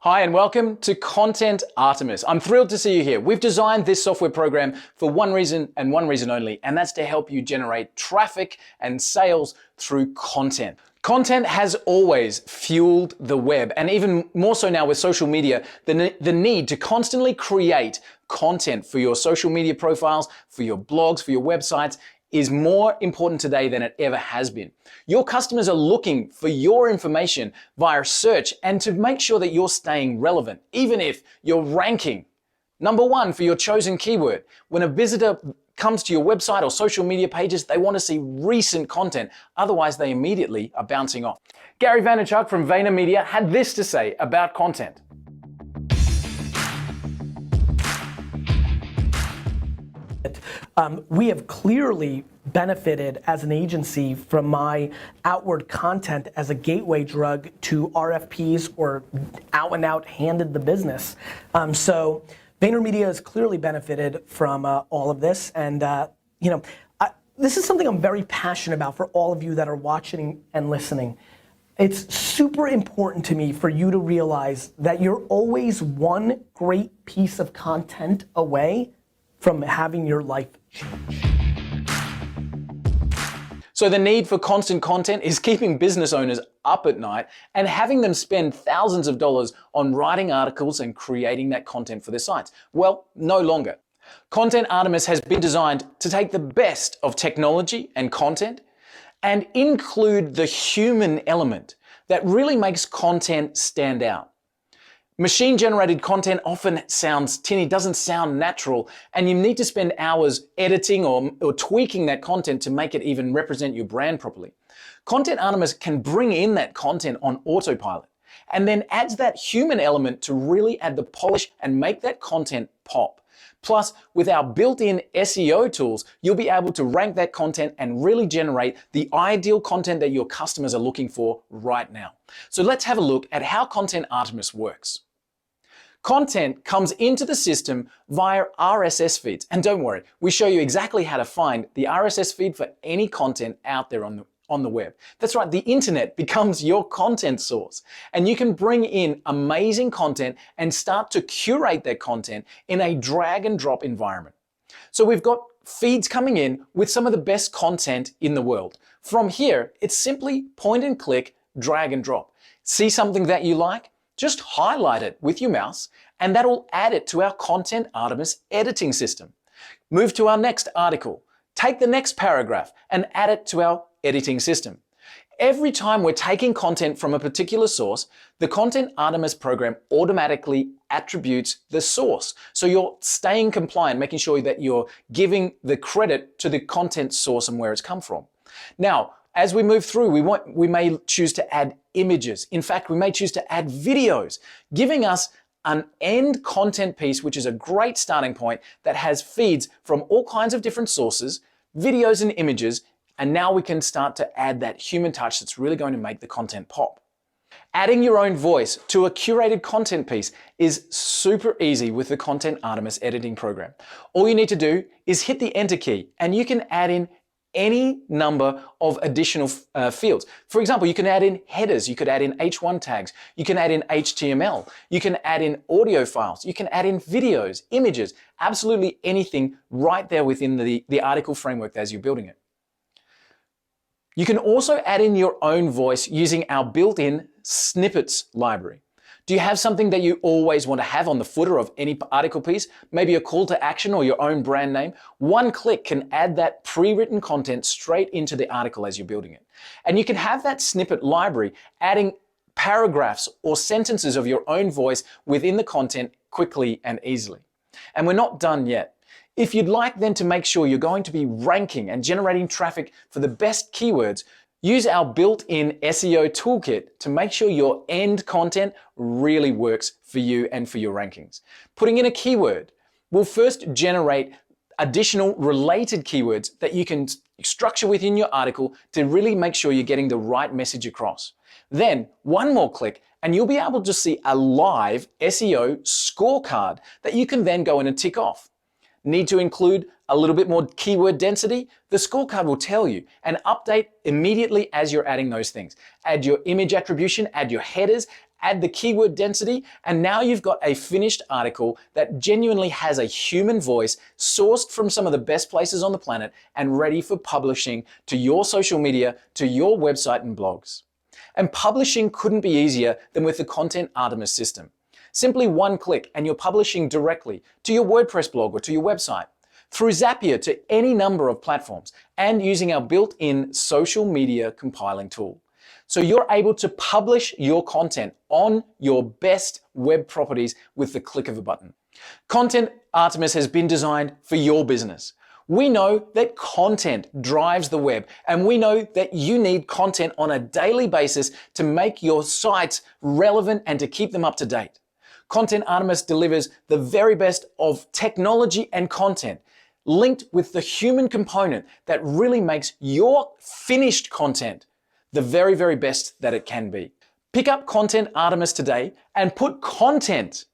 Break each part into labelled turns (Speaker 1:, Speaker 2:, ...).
Speaker 1: Hi and welcome to Content Artemis. I'm thrilled to see you here. We've designed this software program for one reason and one reason only, and that's to help you generate traffic and sales through content. Content has always fueled the web, and even more so now with social media, the need to constantly create content for your social media profiles, for your blogs, for your websites, is more important today than it ever has been. Your customers are looking for your information via search and to make sure that you're staying relevant, even if you're ranking number one for your chosen keyword. When a visitor comes to your website or social media pages, they want to see recent content. Otherwise, they immediately are bouncing off. Gary Vaynerchuk from VaynerMedia had this to say about content.
Speaker 2: We have clearly benefited as an agency from my outward content as a gateway drug to RFPs or out and out handed the business. So VaynerMedia has clearly benefited from all of this, and this is something I'm very passionate about for all of you that are watching and listening. It's super important to me for you to realize that you're always one great piece of content away from having your life change.
Speaker 1: So the need for constant content is keeping business owners up at night and having them spend thousands of dollars on writing articles and creating that content for their sites. Well, no longer. Content Artemis has been designed to take the best of technology and content and include the human element that really makes content stand out. Machine-generated content often sounds tinny, doesn't sound natural, and you need to spend hours editing or tweaking that content to make it even represent your brand properly. Content Artemis can bring in that content on autopilot and then adds that human element to really add the polish and make that content pop. Plus, with our built-in SEO tools, you'll be able to rank that content and really generate the ideal content that your customers are looking for right now. So let's have a look at how Content Artemis works. Content comes into the system via RSS feeds. And don't worry, we show you exactly how to find the RSS feed for any content out there on the web. That's right, the internet becomes your content source. And you can bring in amazing content and start to curate that content in a drag and drop environment. So we've got feeds coming in with some of the best content in the world. From here, it's simply point and click, drag and drop. See something that you like? Just highlight it with your mouse and that'll add it to our Content Artemis editing system. Move to our next article. Take the next paragraph and add it to our editing system. Every time we're taking content from a particular source, the Content Artemis program automatically attributes the source. So you're staying compliant, making sure that you're giving the credit to the content source and where it's come from. Now, as we move through, we may choose to add images. In fact, we may choose to add videos, giving us an end content piece, which is a great starting point that has feeds from all kinds of different sources, videos and images, and now we can start to add that human touch that's really going to make the content pop. Adding your own voice to a curated content piece is super easy with the Content Artemis editing program. All you need to do is hit the Enter key and you can add in any number of additional fields. For example, you can add in headers, you could add in H1 tags, you can add in HTML, you can add in audio files, you can add in videos, images, absolutely anything right there within the article framework as you're building it. You can also add in your own voice using our built-in snippets library. Do you have something that you always want to have on the footer of any article piece? Maybe a call to action or your own brand name? One click can add that pre-written content straight into the article as you're building it. And you can have that snippet library adding paragraphs or sentences of your own voice within the content quickly and easily. And we're not done yet. If you'd like then to make sure you're going to be ranking and generating traffic for the best keywords, use our built-in SEO toolkit to make sure your end content really works for you and for your rankings. Putting in a keyword will first generate additional related keywords that you can structure within your article to really make sure you're getting the right message across. Then one more click and you'll be able to see a live SEO scorecard that you can then go in and tick off. Need to include a little bit more keyword density? The scorecard will tell you and update immediately as you're adding those things. Add your image attribution, add your headers, add the keyword density, and now you've got a finished article that genuinely has a human voice, sourced from some of the best places on the planet, and ready for publishing to your social media, to your website and blogs. And publishing couldn't be easier than with the Content Artemis system. Simply one click and you're publishing directly to your WordPress blog or to your website, through Zapier to any number of platforms, and using our built-in social media compiling tool. So you're able to publish your content on your best web properties with the click of a button. Content Artemis has been designed for your business. We know that content drives the web, and we know that you need content on a daily basis to make your sites relevant and to keep them up to date. Content Artemis delivers the very best of technology and content, linked with the human component that really makes your finished content the very, very best that it can be. Pick up Content Artemis today and put content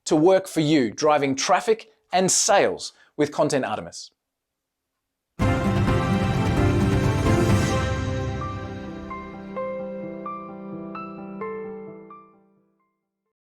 Speaker 1: to work for you, driving traffic and sales with Content Artemis.